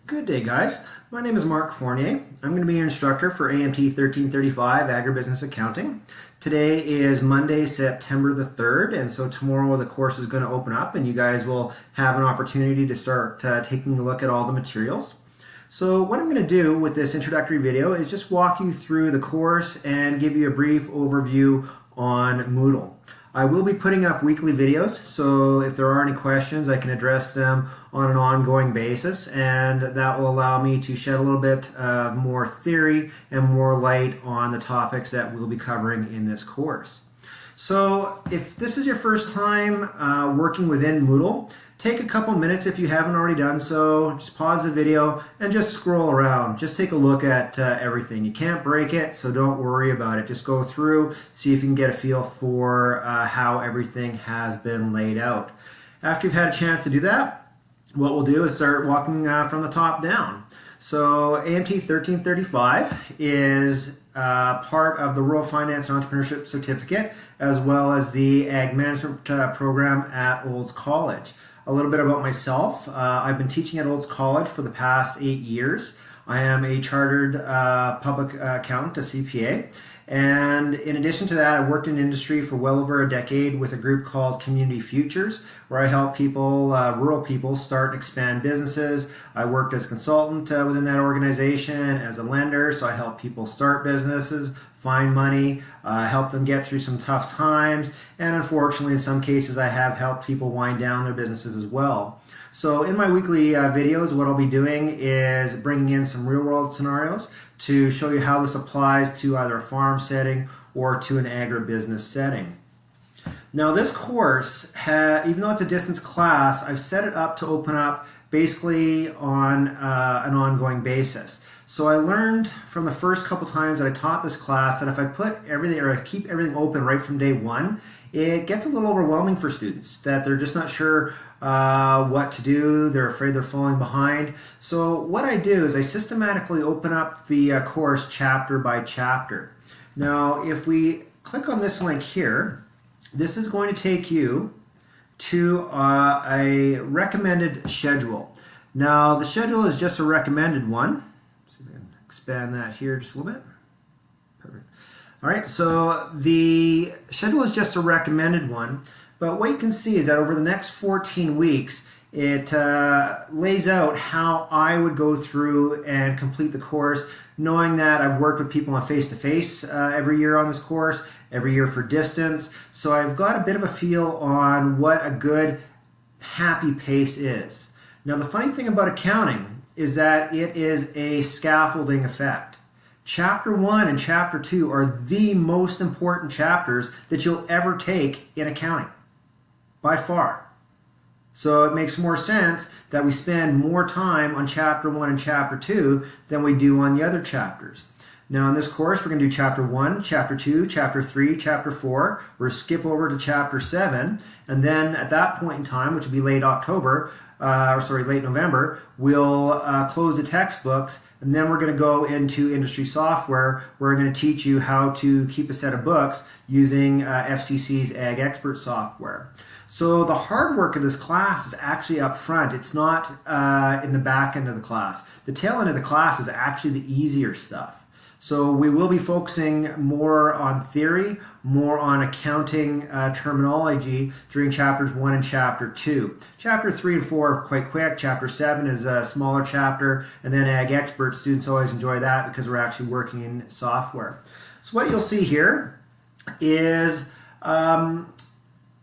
Good day, guys. My name is Mark Fournier. I'm going to be your instructor for AMT 1335 Agribusiness Accounting. Today is Monday, September the 3rd, and so tomorrow the course is going to open up and you guys will have an opportunity to start taking a look at all the materials. So what I'm going to do with this introductory video is just walk you through the course and give you a brief overview on Moodle. I will be putting up weekly videos, so if there are any questions, I can address them on an ongoing basis, and that will allow me to shed a little bit more theory and more light on the topics that we'll be covering in this course. So if this is your first time working within Moodle, take a couple minutes if you haven't already done so. Just pause the video and just scroll around. Just take a look at everything. You can't break it, so don't worry about it. Just go through, see if you can get a feel for how everything has been laid out. After you've had a chance to do that, what we'll do is start walking from the top down. So AMT 1335 is part of the Rural Finance and Entrepreneurship Certificate, as well as the Ag Management program at Olds College. A little bit about myself. I've been teaching at Olds College for the past 8 years. I am a chartered public accountant, a CPA. And in addition to that, I worked in industry for well over a decade with a group called Community Futures, where I help people, rural people, start and expand businesses. I worked as a consultant within that organization, as a lender, so I help people start businesses, find money, help them get through some tough times, and unfortunately, in some cases, I have helped people wind down their businesses as well. So in my weekly videos, what I'll be doing is bringing in some real-world scenarios to show you how this applies to either a farm setting or to an agribusiness setting. Now this course, even though it's a distance class, I've set it up to open up basically on an ongoing basis. So I learned from the first couple times that I taught this class that if I put everything or I keep everything open right from day one, it gets a little overwhelming for students, that they're just not sure what to do. They're afraid they're falling behind. So what I do is I systematically open up the course chapter by chapter. Now, if we click on this link here, this is going to take you to a recommended schedule. Now, the schedule is just a recommended one. See if I can expand that here just a little bit. Perfect. All right, so the schedule is just a recommended one. But what you can see is that over the next 14 weeks, it lays out how I would go through and complete the course, knowing that I've worked with people on face-to-face every year on this course, every year for distance. So I've got a bit of a feel on what a good, happy pace is. Now, the funny thing about accounting is that it is a scaffolding effect. Chapter 1 and Chapter 2 are the most important chapters that you'll ever take in accounting. By far. So it makes more sense that we spend more time on Chapter 1 and Chapter 2 than we do on the other chapters. Now in this course, we're going to do Chapter 1, Chapter 2, Chapter 3, Chapter 4. We'll skip over to Chapter 7, and then at that point in time, which will be late November, we'll close the textbooks, and then we're going to go into industry software. Where we're going to teach you how to keep a set of books using FCC's Ag Expert software. So the hard work of this class is actually up front. It's not in the back end of the class. The tail end of the class is actually the easier stuff. So we will be focusing more on theory, more on accounting terminology during Chapters 1 and Chapter 2. Chapter 3 and 4 are quite quick. Chapter 7 is a smaller chapter, and then Ag Expert students always enjoy that because we're actually working in software. So what you'll see here is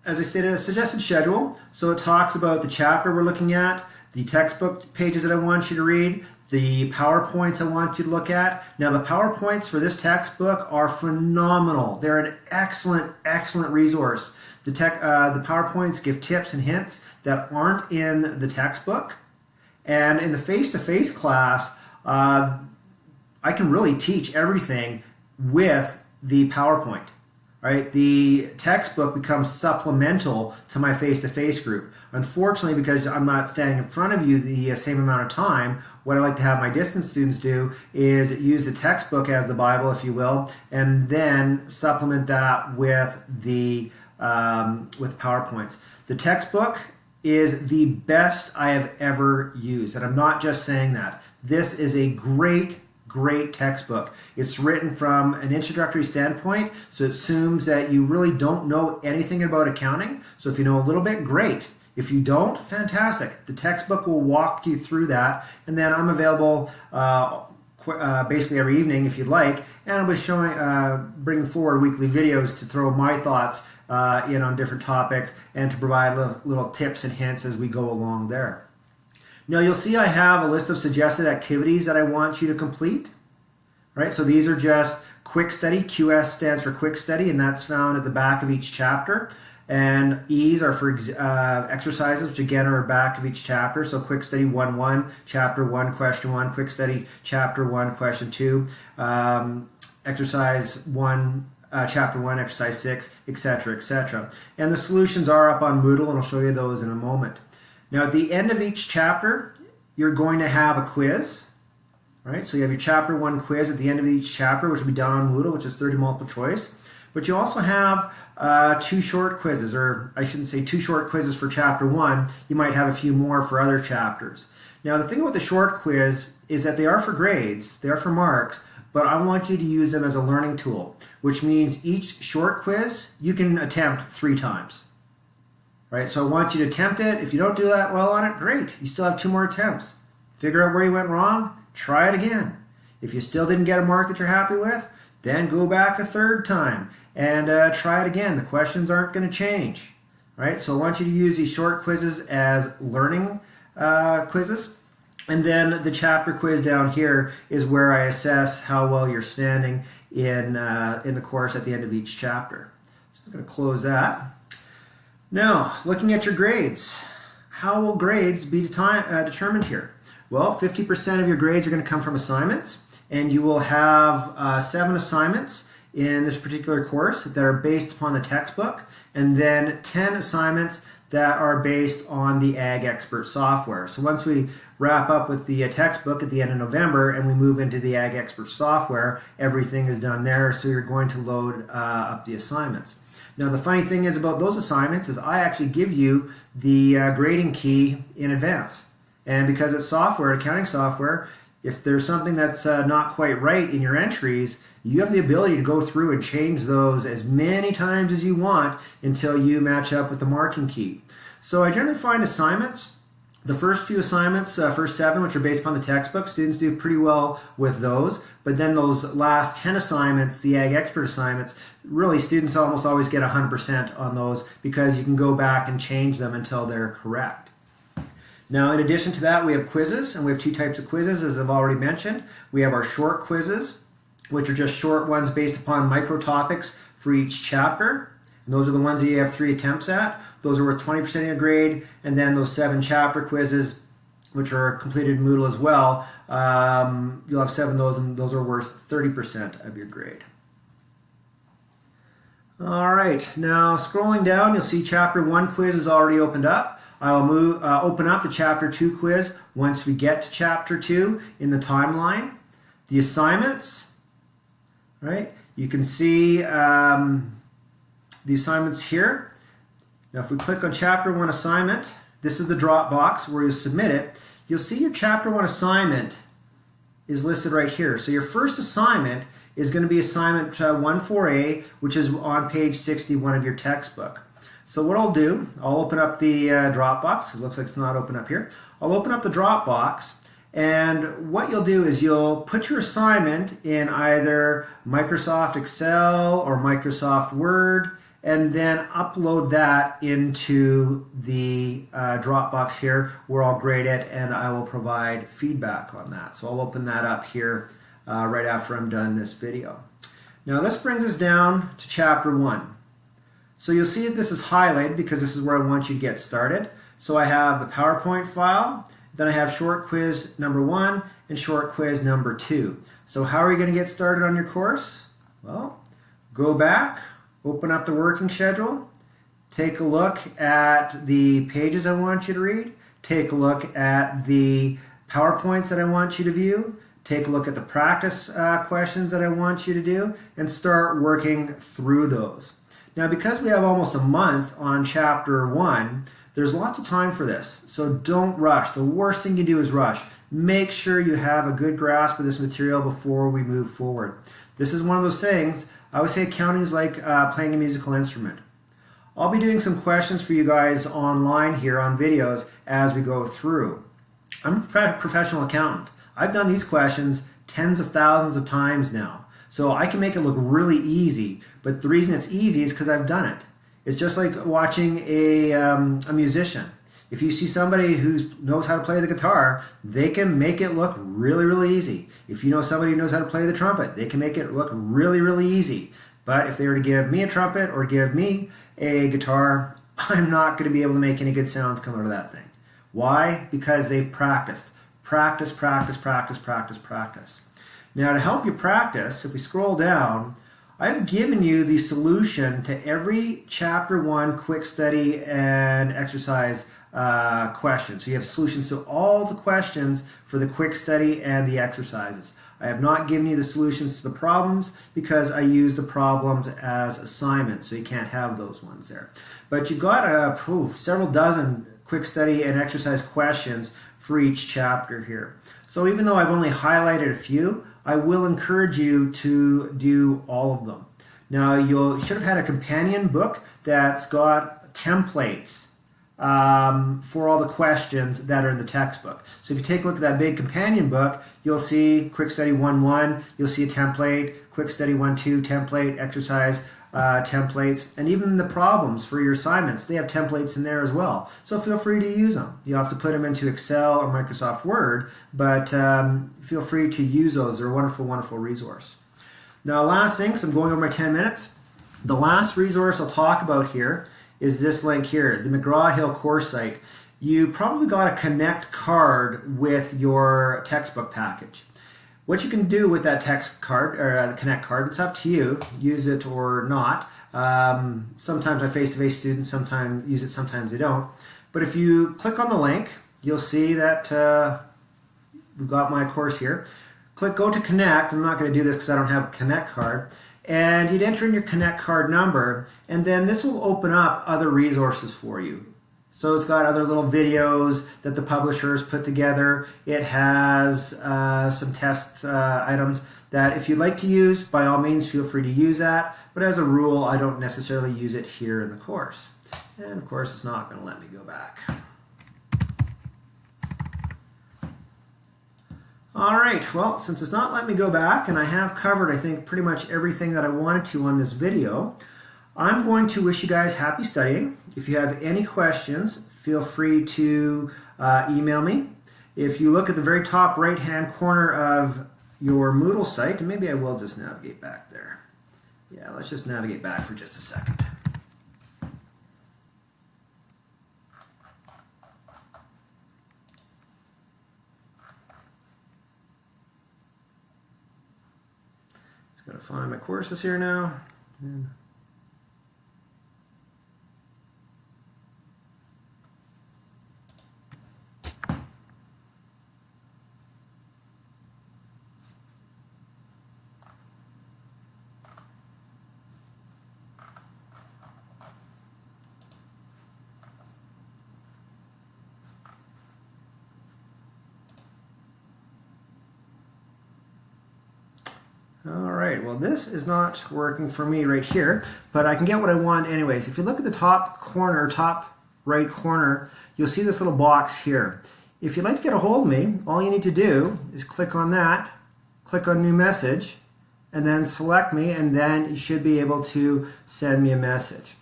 as I stated, a suggested schedule. So it talks about the chapter we're looking at, the textbook pages that I want you to read, the PowerPoints I want you to look at. Now the PowerPoints for this textbook are phenomenal. They're an excellent, excellent resource. The PowerPoints give tips and hints that aren't in the textbook. And in the face-to-face class, I can really teach everything with the PowerPoint. Right? The textbook becomes supplemental to my face-to-face group. Unfortunately, because I'm not standing in front of you the same amount of time, what I like to have my distance students do is use the textbook as the Bible, if you will, and then supplement that with the PowerPoints. The textbook is the best I have ever used. And I'm not just saying that. This is a great textbook. It's written from an introductory standpoint, so it assumes that you really don't know anything about accounting. So if you know a little bit, great. If you don't, fantastic. The textbook will walk you through that, and then I'm available basically every evening if you'd like, and I'll be showing, bringing forward weekly videos to throw my thoughts in on different topics and to provide little tips and hints as we go along there. Now you'll see I have a list of suggested activities that I want you to complete. Right? So these are just quick study. QS stands for quick study, and that's found at the back of each chapter. And E's are for exercises, which again are back of each chapter. So quick study 1-1, chapter 1, question 1, quick study chapter 1, question 2, exercise 1, chapter 1, exercise 6, etc., etc. And the solutions are up on Moodle, and I'll show you those in a moment. Now at the end of each chapter, you're going to have a quiz. Right? So you have your chapter 1 quiz at the end of each chapter, which will be done on Moodle, which is 30 multiple choice. But you also have 2 short quizzes, or I shouldn't say 2 short quizzes for chapter 1. You might have a few more for other chapters. Now the thing about the short quiz is that they are for grades, they are for marks, but I want you to use them as a learning tool, which means each short quiz you can attempt 3 times. Right? So I want you to attempt it. If you don't do that well on it, great. You still have 2 more attempts. Figure out where you went wrong, try it again. If you still didn't get a mark that you're happy with, then go back a 3rd time and try it again. The questions aren't going to change. Right? So I want you to use these short quizzes as learning quizzes. And then the chapter quiz down here is where I assess how well you're standing in the course at the end of each chapter. So I'm going to close that. Now, looking at your grades, how will grades be determined here? Well, 50% of your grades are going to come from assignments, and you will have 7 assignments in this particular course that are based upon the textbook, and then 10 assignments that are based on the Ag Expert software. So once we wrap up with the textbook at the end of November and we move into the Ag Expert software, everything is done there, so you're going to load up the assignments. Now the funny thing is about those assignments is I actually give you the grading key in advance. And because it's software, accounting software, if there's something that's not quite right in your entries, you have the ability to go through and change those as many times as you want until you match up with the marking key. So I generally find assignments, the first few assignments, first 7, which are based upon the textbook, students do pretty well with those. But then those last 10 assignments, the Ag Expert assignments, really students almost always get 100% on those because you can go back and change them until they're correct. Now, in addition to that, we have quizzes, and we have 2 types of quizzes, as I've already mentioned. We have our short quizzes, which are just short ones based upon micro topics for each chapter. And those are the ones that you have 3 attempts at. Those are worth 20% of your grade. And then those 7 chapter quizzes, which are completed in Moodle as well, you'll have 7 of those, and those are worth 30% of your grade. All right, now scrolling down, you'll see chapter 1 quiz is already opened up. I will open up the chapter 2 quiz once we get to chapter 2 in the timeline. The assignments, right? You can see the assignments here. Now if we click on chapter 1 assignment, this is the drop box where you submit it. You'll see your chapter 1 assignment is listed right here. So your first assignment is going to be assignment 1-4A, which is on page 61 of your textbook. So what I'll do, I'll open up the Dropbox. It looks like it's not open up here. I'll open up the Dropbox, and what you'll do is you'll put your assignment in either Microsoft Excel or Microsoft Word, and then upload that into the Dropbox here where I'll grade it and I will provide feedback on that. So I'll open that up here right after I'm done this video. Now this brings us down to chapter 1. So you'll see that this is highlighted because this is where I want you to get started. So I have the PowerPoint file, then I have short quiz number 1 and short quiz number 2. So how are you going to get started on your course? Well, go back, open up the working schedule, take a look at the pages I want you to read, take a look at the PowerPoints that I want you to view, take a look at the practice questions that I want you to do, and start working through those. Now, because we have almost a month on chapter 1, There's lots of time for this, so don't rush. The worst thing you do is rush. Make sure you have a good grasp of this material before we move forward. This is one of those things, I would say accounting is like playing a musical instrument. I'll be doing some questions for you guys online here on videos as we go through. I'm a professional accountant. I've done these questions tens of thousands of times now. So I can make it look really easy, but the reason it's easy is because I've done it. It's just like watching a musician. If you see somebody who knows how to play the guitar, they can make it look really, really easy. If you know somebody who knows how to play the trumpet, they can make it look really, really easy. But if they were to give me a trumpet or give me a guitar, I'm not going to be able to make any good sounds come out of that thing. Why? Because they've practiced. Practice, practice, practice, practice, practice. Now to help you practice, if we scroll down, I've given you the solution to every Chapter 1 quick study and exercise question. So you have solutions to all the questions for the quick study and the exercises. I have not given you the solutions to the problems because I use the problems as assignments, so you can't have those ones there. But you've got several dozen quick study and exercise questions for each chapter here. So even though I've only highlighted a few, I will encourage you to do all of them. Now you should have had a companion book that's got templates for all the questions that are in the textbook. So if you take a look at that big companion book, you'll see Quick Study 1.1, you'll see a template, Quick Study 1.2 template, exercise templates, and even the problems for your assignments, they have templates in there as well. So feel free to use them. You have to put them into Excel or Microsoft Word, but feel free to use those. They're a wonderful, wonderful resource. Now last thing, because I'm going over my 10 minutes, the last resource I'll talk about here is this link here, the McGraw-Hill course site. You probably got a Connect card with your textbook package. What you can do with that text card, or the Connect card, it's up to you. Use it or not. Sometimes my face-to-face students sometimes use it, sometimes they don't. But if you click on the link, you'll see that we've got my course here. Click Go to Connect. I'm not going to do this because I don't have a Connect card. And you'd enter in your Connect card number, and then this will open up other resources for you. So it's got other little videos that the publisher has put together. It has some test items that if you'd like to use, by all means feel free to use that. But as a rule, I don't necessarily use it here in the course. And of course, it's not going to let me go back. Alright, well, since it's not letting me go back, and I have covered, I think, pretty much everything that I wanted to on this video, I'm going to wish you guys happy studying. If you have any questions, feel free to email me. If you look at the very top right-hand corner of your Moodle site, and maybe I will just navigate back there. Yeah, let's just navigate back for just a second. Just got to find my courses here now. Alright, well this is not working for me right here, but I can get what I want anyways. If you look at the top corner, top right corner, you'll see this little box here. If you'd like to get a hold of me, all you need to do is click on that, click on New Message, and then select me, and then you should be able to send me a message.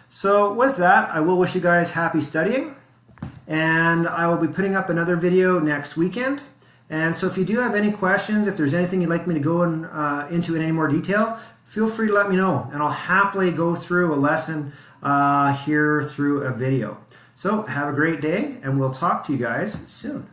So with that, I will wish you guys happy studying, and I will be putting up another video next weekend. And so if you do have any questions, if there's anything you'd like me to go into in any more detail, feel free to let me know, and I'll happily go through a lesson here through a video. So have a great day, and we'll talk to you guys soon.